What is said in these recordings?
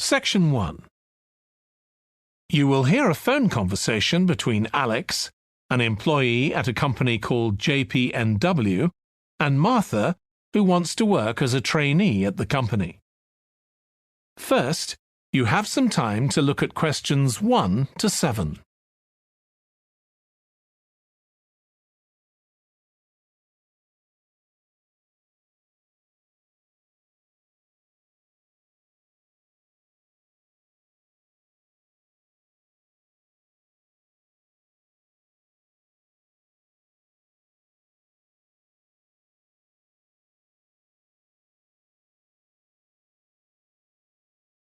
Section 1. You will hear a phone conversation between Alex, an employee at a company called JPNW, and Martha, who wants to work as a trainee at the company. First, you have some time to look at questions 1 to 7.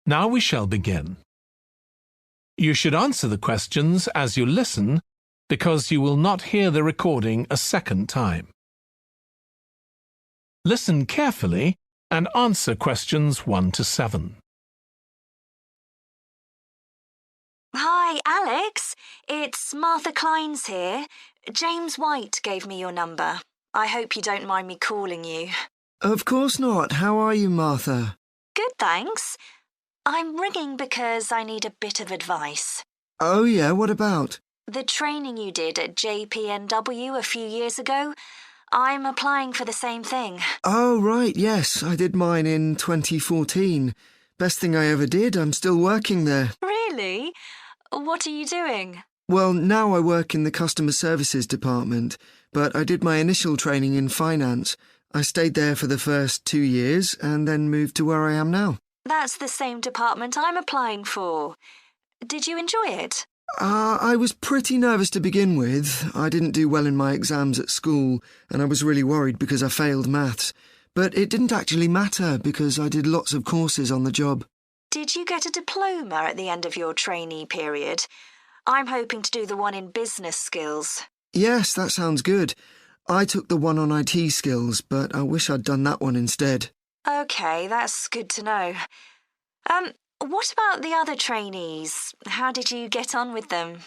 Now we shall begin. You should answer the questions as you listen, because you will not hear the recording a second time. Listen carefully and answer questions 1 to 7. Hi, Alex. It's Martha Kleins here. James White gave me your number. I hope you don't mind me calling you. Of course not. How are you, Martha? Good, thanks. I'm ringing because I need a bit of advice. Oh, yeah, what about? The training you did at JPNW a few years ago, I'm applying for the same thing. Oh, right, yes, I did mine in 2014. Best thing I ever did, I'm still working there. Really? What are you doing? Well, now I work in the customer services department, but I did my initial training in finance. I stayed there for the first 2 years and then moved to where I am now. That's the same department I'm applying for. Did you enjoy it? I was pretty nervous to begin with. I didn't do well in my exams at school, and I was really worried because I failed maths. But it didn't actually matter because I did lots of courses on the job. Did you get a diploma at the end of your trainee period? I'm hoping to do the one in business skills. Yes, that sounds good. I took the one on IT skills, but I wish I'd done that one instead. OK, that's good to know. What about the other trainees? How did you get on with them?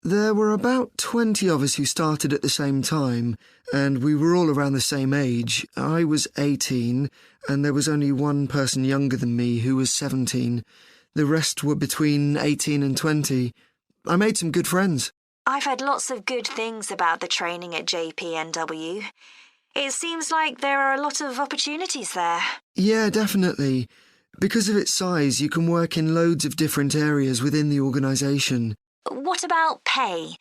There were about 20 of us who started at the same time, and we were all around the same age. I was 18, and there was only one person younger than me who was 17. The rest were between 18 and 20. I made some good friends. I've heard lots of good things about the training at JPNW. It seems like there are a lot of opportunities there. Yeah, definitely. Because of its size, you can work in loads of different areas within the organisation. What about pay?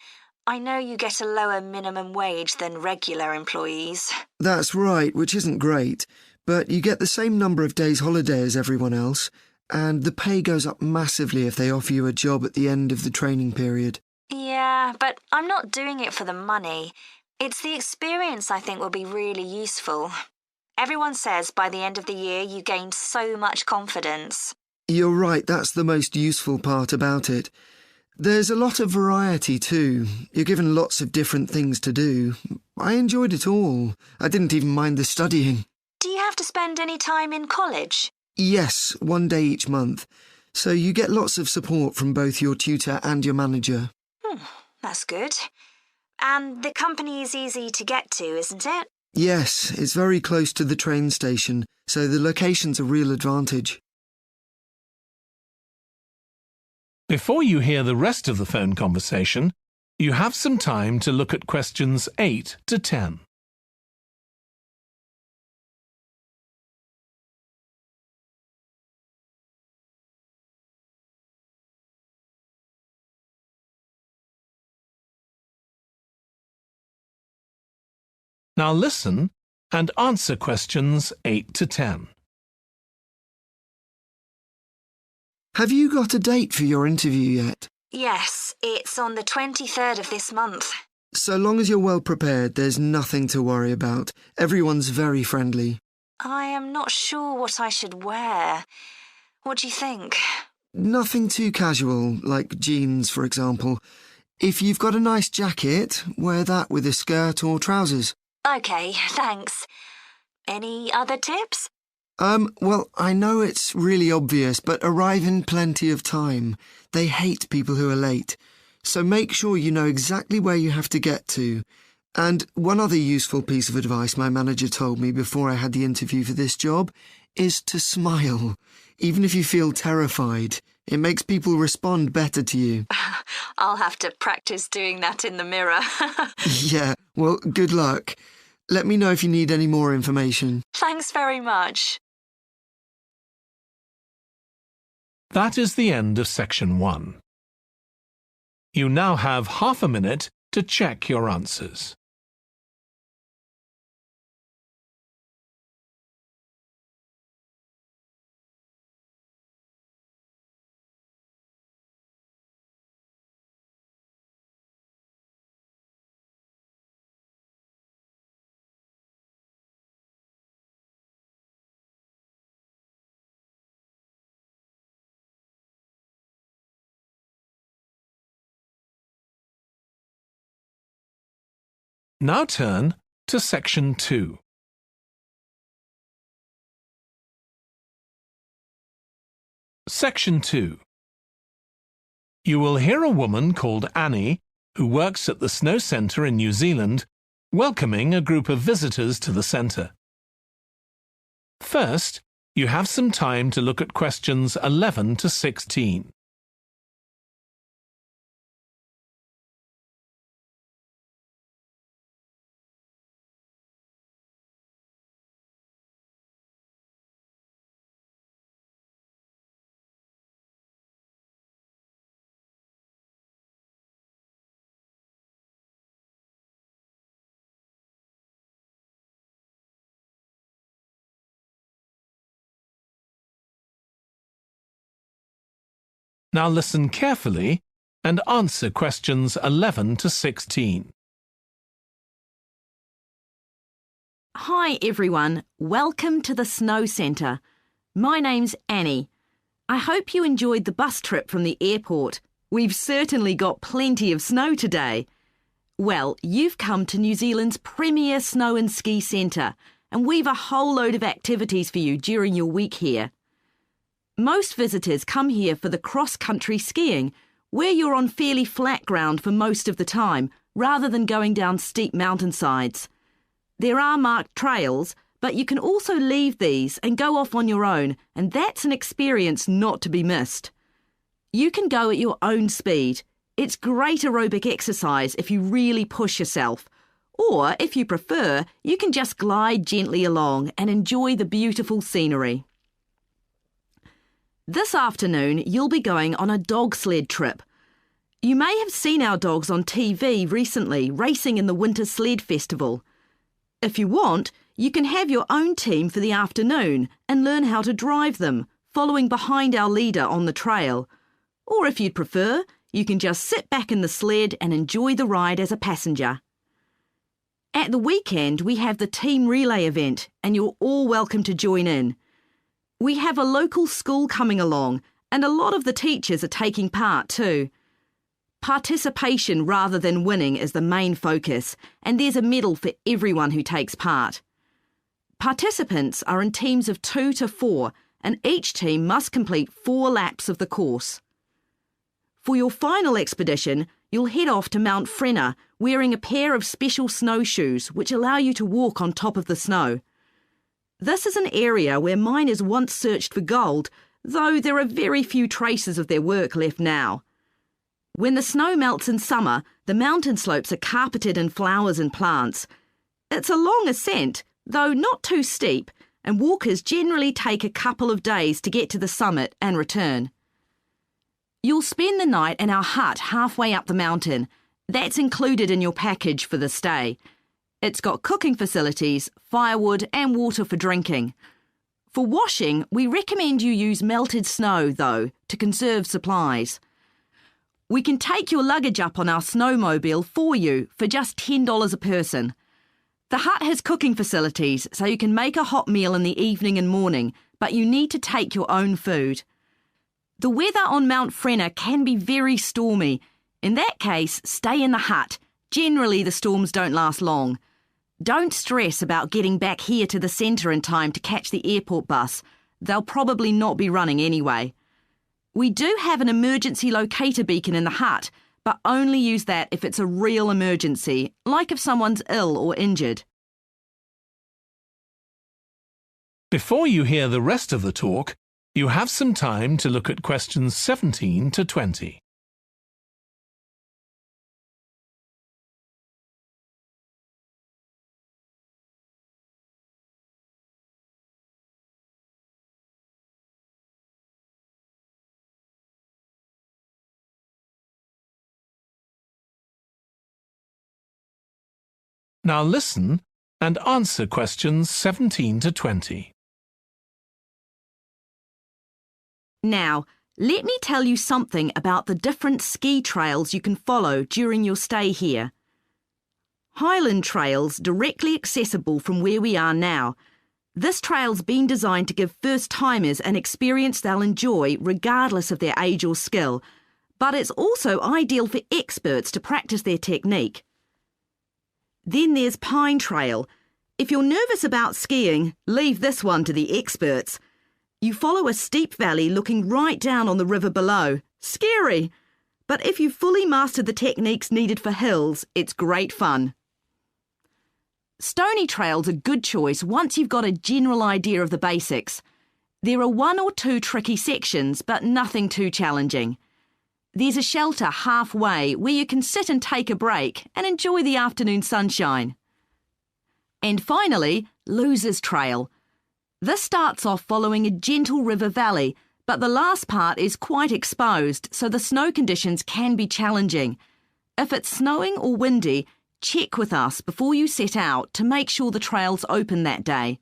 I know you get a lower minimum wage than regular employees. That's right, which isn't great, but you get the same number of days holiday as everyone else, and the pay goes up massively if they offer you a job at the end of the training period. Yeah, but I'm not doing it for the money. It's the experience I think will be really useful. Everyone says by the end of the year you gained so much confidence. You're right, that's the most useful part about it. There's a lot of variety too. You're given lots of different things to do. I enjoyed it all. I didn't even mind the studying. Do you have to spend any time in college? Yes, 1 day each month. So you get lots of support from both your tutor and your manager. That's good. And the company is easy to get to, isn't it? Yes, it's very close to the train station, so the location's a real advantage. Before you hear the rest of the phone conversation, you have some time to look at questions 8 to 10. Now listen and answer questions 8 to 10. Have you got a date for your interview yet? Yes, it's on the 23rd of this month. So long as you're well prepared, there's nothing to worry about. Everyone's very friendly. I am not sure what I should wear. What do you think? Nothing too casual, like jeans, for example. If you've got a nice jacket, wear that with a skirt or trousers. OK, thanks. Any other tips? Well, I know it's really obvious, but arrive in plenty of time. They hate people who are late. So make sure you know exactly where you have to get to. And one other useful piece of advice my manager told me before I had the interview for this job is to smile, even if you feel terrified. It makes people respond better to you. I'll have to practice doing that in the mirror. Yeah, well, good luck. Let me know if you need any more information. Thanks very much. That is the end of section 1. You now have half a minute to check your answers. Now turn to section 2. Section 2. You will hear a woman called Annie, who works at the snow centre in New Zealand, welcoming a group of visitors to the centre. First, you have some time to look at questions 11 to 16. Now listen carefully and answer questions 11 to 16. Hi everyone, welcome to the Snow Centre. My name's Annie. I hope you enjoyed the bus trip from the airport. We've certainly got plenty of snow today. Well, you've come to New Zealand's premier snow and ski centre, and we've a whole load of activities for you during your week here. Most visitors come here for the cross-country skiing, where you're on fairly flat ground for most of the time, rather than going down steep mountainsides. There are marked trails, but you can also leave these and go off on your own, and that's an experience not to be missed. You can go at your own speed. It's great aerobic exercise if you really push yourself. Or, if you prefer, you can just glide gently along and enjoy the beautiful scenery. This afternoon, you'll be going on a dog sled trip. You may have seen our dogs on TV recently racing in the Winter Sled Festival. If you want, you can have your own team for the afternoon and learn how to drive them, following behind our leader on the trail. Or if you'd prefer, you can just sit back in the sled and enjoy the ride as a passenger. At the weekend, we have the team relay event, and you're all welcome to join in. We have a local school coming along, and a lot of the teachers are taking part too. Participation rather than winning is the main focus, and there's a medal for everyone who takes part. Participants are in teams of 2 to 4, and each team must complete 4 laps of the course. For your final expedition, you'll head off to Mount Frenna wearing a pair of special snowshoes which allow you to walk on top of the snow. This is an area where miners once searched for gold, though there are very few traces of their work left now. When the snow melts in summer, the mountain slopes are carpeted in flowers and plants. It's a long ascent, though not too steep, and walkers generally take a couple of days to get to the summit and return. You'll spend the night in our hut halfway up the mountain. That's included in your package for the stay. It's got cooking facilities, firewood and water for drinking. For washing, we recommend you use melted snow, though, to conserve supplies. We can take your luggage up on our snowmobile for you for just $10 a person. The hut has cooking facilities, so you can make a hot meal in the evening and morning, but you need to take your own food. The weather on Mount Frenna can be very stormy. In that case, stay in the hut. Generally, the storms don't last long. Don't stress about getting back here to the centre in time to catch the airport bus. They'll probably not be running anyway. We do have an emergency locator beacon in the hut, but only use that if it's a real emergency, like if someone's ill or injured. Before you hear the rest of the talk, you have some time to look at questions 17 to 20. Now listen and answer questions 17 to 20. Now, let me tell you something about the different ski trails you can follow during your stay here. Highland Trail's directly accessible from where we are now. This trail's been designed to give first-timers an experience they'll enjoy regardless of their age or skill, but it's also ideal for experts to practice their technique. Then there's Pine Trail. If you're nervous about skiing, leave this one to the experts. You follow a steep valley looking right down on the river below. Scary! But if you've fully mastered the techniques needed for hills, it's great fun. Stony Trail's a good choice once you've got a general idea of the basics. There are 1 or 2 tricky sections, but nothing too challenging. There's a shelter halfway where you can sit and take a break and enjoy the afternoon sunshine. And finally, Losers Trail. This starts off following a gentle river valley, but the last part is quite exposed, so the snow conditions can be challenging. If it's snowing or windy, check with us before you set out to make sure the trail's open that day.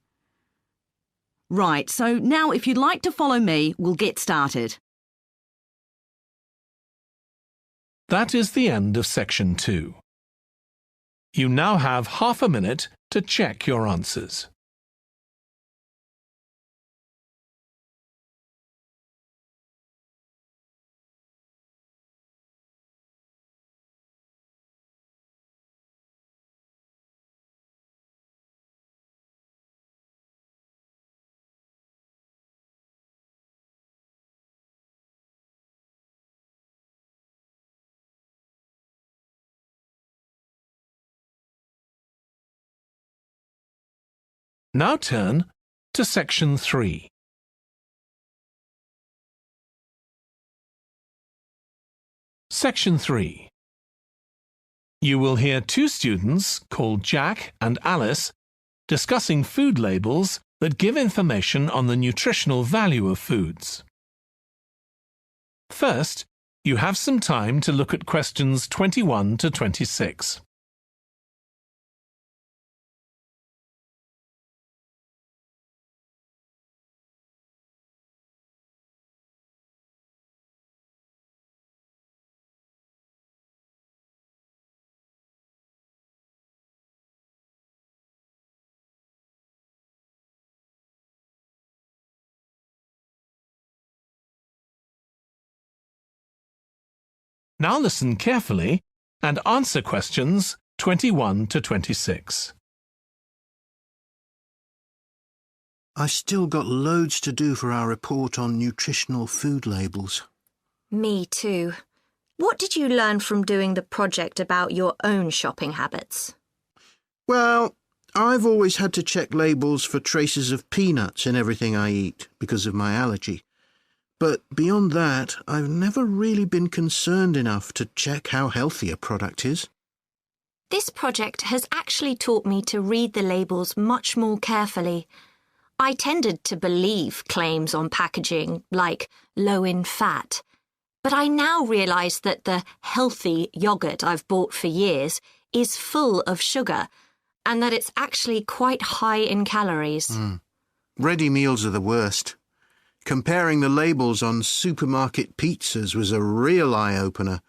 Right, so now if you'd like to follow me, we'll get started. That is the end of section 2. You now have half a minute to check your answers. Now turn to section 3. Section 3. You will hear 2 students called Jack and Alice discussing food labels that give information on the nutritional value of foods. First, you have some time to look at questions 21 to 26. Now listen carefully and answer questions 21 to 26. I've still got loads to do for our report on nutritional food labels. Me too. What did you learn from doing the project about your own shopping habits? Well, I've always had to check labels for traces of peanuts in everything I eat because of my allergy. But beyond that, I've never really been concerned enough to check how healthy a product is. This project has actually taught me to read the labels much more carefully. I tended to believe claims on packaging, like low in fat. But I now realise that the healthy yoghurt I've bought for years is full of sugar, and that it's actually quite high in calories. Ready meals are the worst. Comparing the labels on supermarket pizzas was a real eye-opener.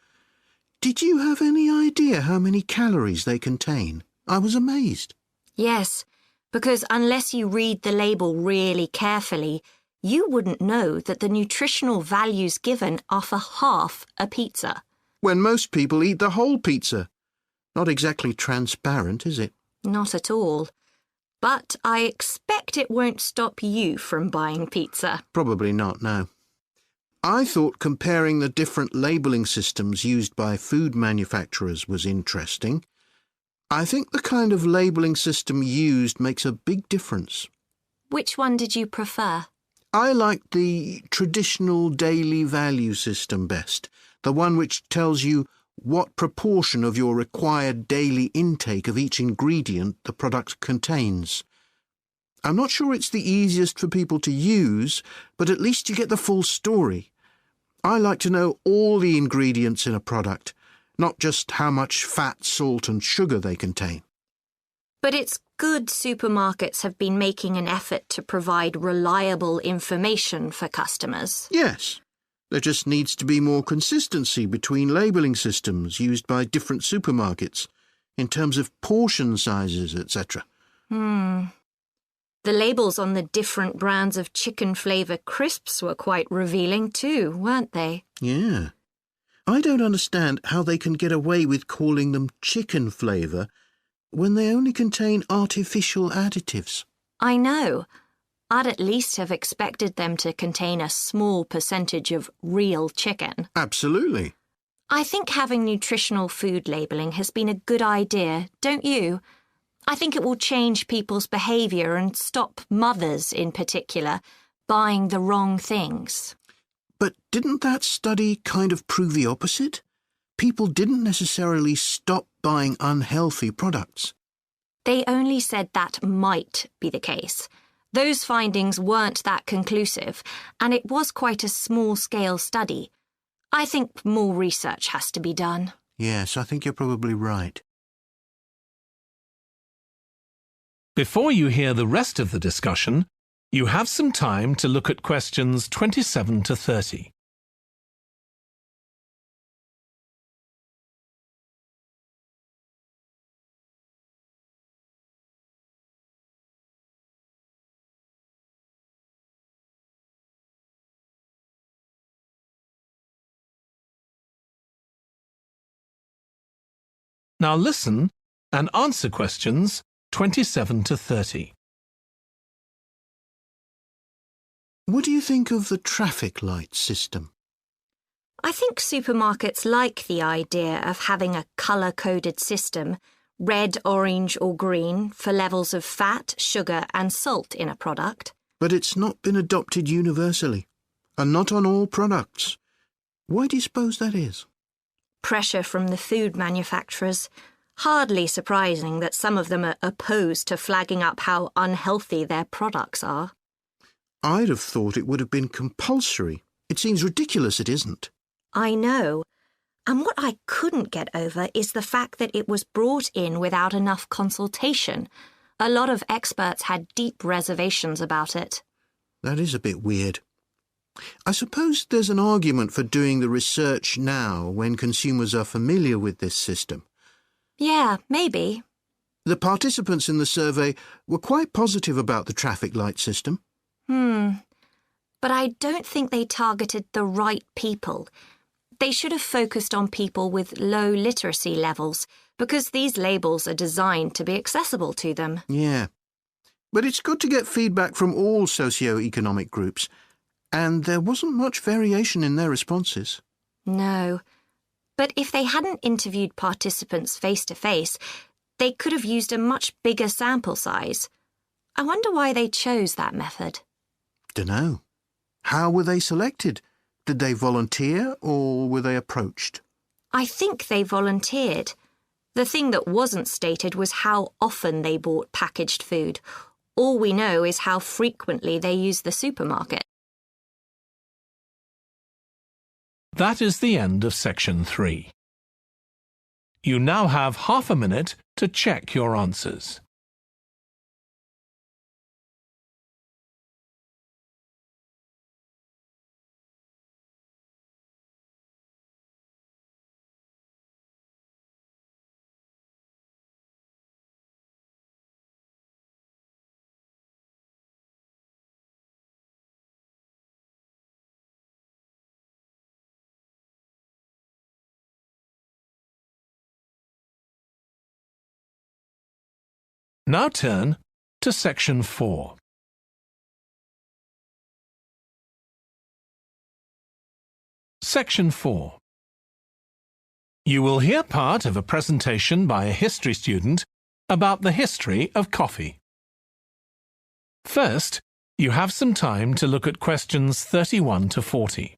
Did you have any idea how many calories they contain? I was amazed. Yes, because unless you read the label really carefully, you wouldn't know that the nutritional values given are for half a pizza. When most people eat the whole pizza. Not exactly transparent, is it? Not at all. But I expect it won't stop you from buying pizza. Probably not, no. I thought comparing the different labelling systems used by food manufacturers was interesting. I think the kind of labelling system used makes a big difference. Which one did you prefer? I like the traditional daily value system best, the one which tells you what proportion of your required daily intake of each ingredient the product contains. I'm not sure it's the easiest for people to use, but at least you get the full story. I like to know all the ingredients in a product, not just how much fat, salt and sugar they contain. But it's good supermarkets have been making an effort to provide reliable information for customers. Yes. There just needs to be more consistency between labelling systems used by different supermarkets in terms of portion sizes, etc. The labels on the different brands of chicken flavour crisps were quite revealing too, weren't they? Yeah. I don't understand how they can get away with calling them chicken flavour when they only contain artificial additives. I know. I'd at least have expected them to contain a small percentage of real chicken. Absolutely. I think having nutritional food labelling has been a good idea, don't you? I think it will change people's behaviour and stop mothers, in particular, buying the wrong things. But didn't that study kind of prove the opposite? People didn't necessarily stop buying unhealthy products. They only said that might be the case. Those findings weren't that conclusive, and it was quite a small-scale study. I think more research has to be done. Yes, I think you're probably right. Before you hear the rest of the discussion, you have some time to look at questions 27 to 30. Now listen and answer questions 27 to 30. What do you think of the traffic light system? I think supermarkets like the idea of having a colour-coded system, red, orange or green, for levels of fat, sugar and salt in a product. But it's not been adopted universally, and not on all products. Why do you suppose that is? Pressure from the food manufacturers. Hardly surprising that some of them are opposed to flagging up how unhealthy their products are. I'd have thought it would have been compulsory. It seems ridiculous it isn't. I know. And what I couldn't get over is the fact that it was brought in without enough consultation. A lot of experts had deep reservations about it. That is a bit weird. I suppose there's an argument for doing the research now when consumers are familiar with this system. Yeah, maybe. The participants in the survey were quite positive about the traffic light system. But I don't think they targeted the right people. They should have focused on people with low literacy levels, because these labels are designed to be accessible to them. Yeah. But it's good to get feedback from all socio-economic groups. And there wasn't much variation in their responses. No. But if they hadn't interviewed participants face-to-face, they could have used a much bigger sample size. I wonder why they chose that method. Dunno. How were they selected? Did they volunteer or were they approached? I think they volunteered. The thing that wasn't stated was how often they bought packaged food. All we know is how frequently they used the supermarket. That is the end of section 3. You now have half a minute to check your answers. Now turn to section 4. Section 4. You will hear part of a presentation by a history student about the history of coffee. First, You have some time to look at questions 31 to 40.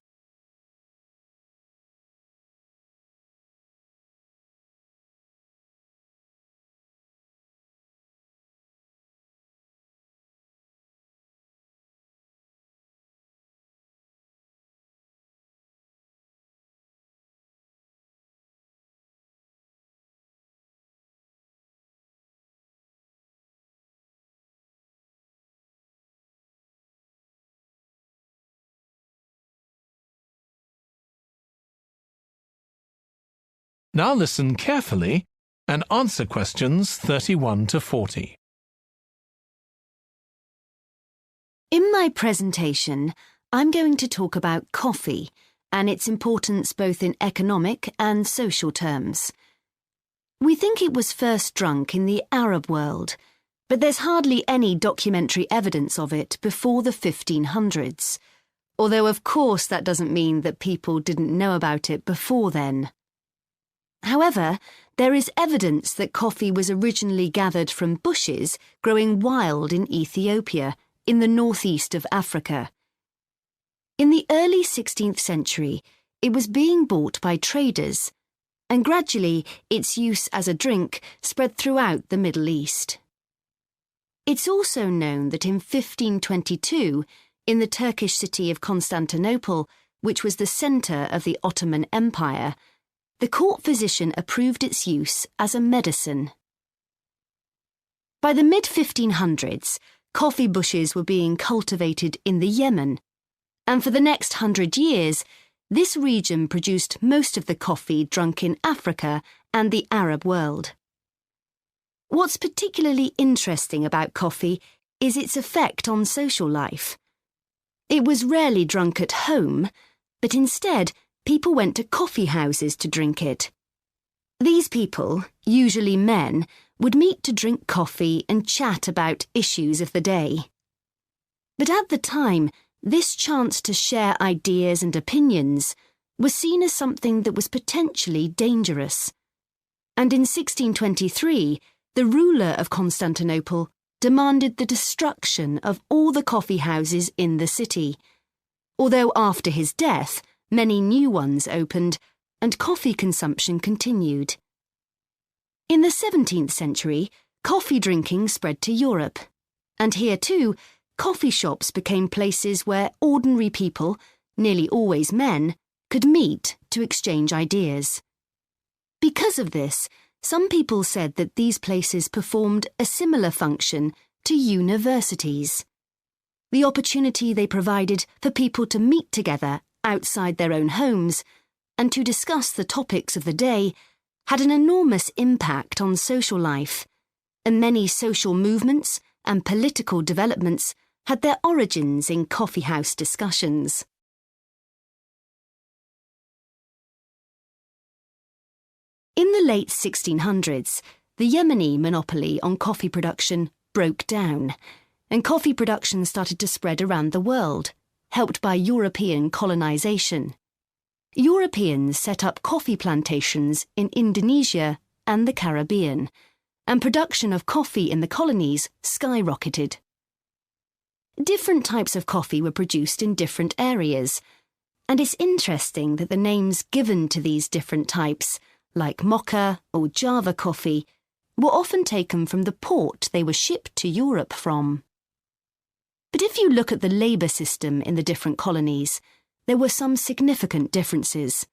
Now listen carefully and answer questions 31 to 40. In my presentation, I'm going to talk about coffee and its importance both in economic and social terms. We think it was first drunk in the Arab world, but there's hardly any documentary evidence of it before the 1500s, although of course that doesn't mean that people didn't know about it before then. However, there is evidence that coffee was originally gathered from bushes growing wild in Ethiopia, in the northeast of Africa. In the early 16th century, it was being bought by traders, and gradually its use as a drink spread throughout the Middle East. It's also known that in 1522, in the Turkish city of Constantinople, which was the centre of the Ottoman Empire, the court physician approved its use as a medicine. By the mid-1500s, coffee bushes were being cultivated in the Yemen, and for the next 100 years, this region produced most of the coffee drunk in Africa and the Arab world. What's particularly interesting about coffee is its effect on social life. It was rarely drunk at home, but instead, people went to coffee houses to drink it. These people, usually men, would meet to drink coffee and chat about issues of the day. But at the time, this chance to share ideas and opinions was seen as something that was potentially dangerous. And in 1623, the ruler of Constantinople demanded the destruction of all the coffee houses in the city, although after his death, many new ones opened, and coffee consumption continued. In the 17th century, coffee drinking spread to Europe, and here too, coffee shops became places where ordinary people, nearly always men, could meet to exchange ideas. Because of this, some people said that these places performed a similar function to universities. The opportunity they provided for people to meet together outside their own homes and to discuss the topics of the day had an enormous impact on social life, and many social movements and political developments had their origins in coffeehouse discussions. In the late 1600s, the Yemeni monopoly on coffee production broke down, and coffee production started to spread around the world, helped by European colonization. Europeans set up coffee plantations in Indonesia and the Caribbean, and production of coffee in the colonies skyrocketed. Different types of coffee were produced in different areas, and it's interesting that the names given to these different types, like mocha or Java coffee, were often taken from the port they were shipped to Europe from. But if you look at the labour system in the different colonies, there were some significant differences.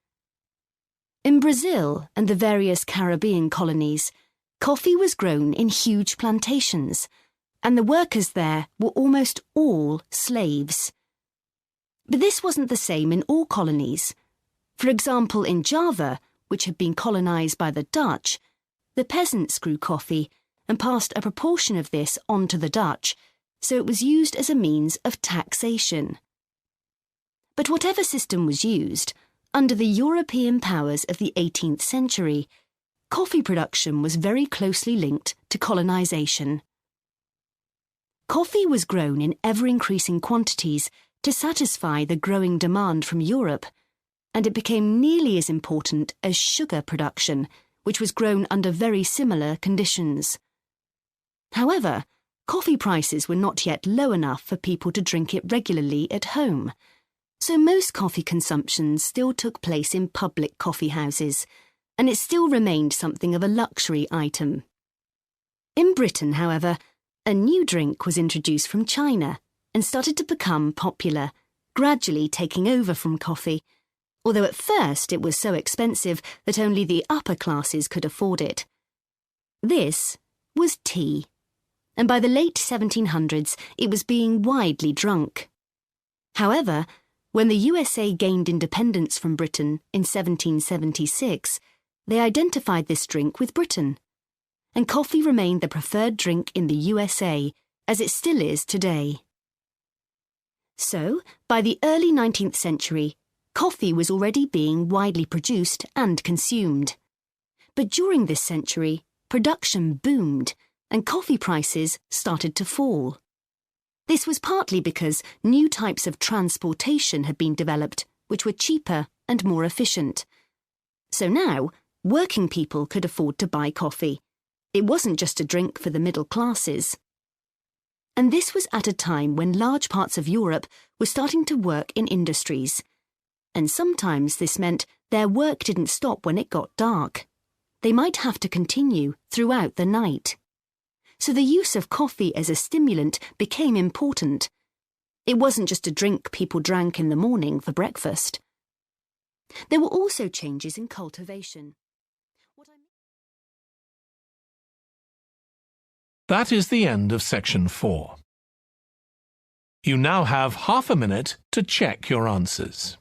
In Brazil and the various Caribbean colonies, coffee was grown in huge plantations, and the workers there were almost all slaves. But this wasn't the same in all colonies. For example, in Java, which had been colonised by the Dutch, the peasants grew coffee and passed a proportion of this on to the Dutch, so it was used as a means of taxation. But whatever system was used, under the European powers of the 18th century, coffee production was very closely linked to colonisation. Coffee was grown in ever-increasing quantities to satisfy the growing demand from Europe, and it became nearly as important as sugar production, which was grown under very similar conditions. However, coffee prices were not yet low enough for people to drink it regularly at home. So most coffee consumption still took place in public coffee houses, and it still remained something of a luxury item. In Britain, however, a new drink was introduced from China and started to become popular, gradually taking over from coffee, although at first it was so expensive that only the upper classes could afford it. This was tea, and by the late 1700s it was being widely drunk. However, when the USA gained independence from Britain in 1776, they identified this drink with Britain, and coffee remained the preferred drink in the USA, as it still is today. So, by the early 19th century, coffee was already being widely produced and consumed. But during this century, production boomed and coffee prices started to fall. This was partly because new types of transportation had been developed, which were cheaper and more efficient. So now, working people could afford to buy coffee. It wasn't just a drink for the middle classes. And this was at a time when large parts of Europe were starting to work in industries. And sometimes this meant their work didn't stop when it got dark. They might have to continue throughout the night. So the use of coffee as a stimulant became important. It wasn't just a drink people drank in the morning for breakfast. There were also changes in cultivation. That is the end of section 4. You now have half a minute to check your answers.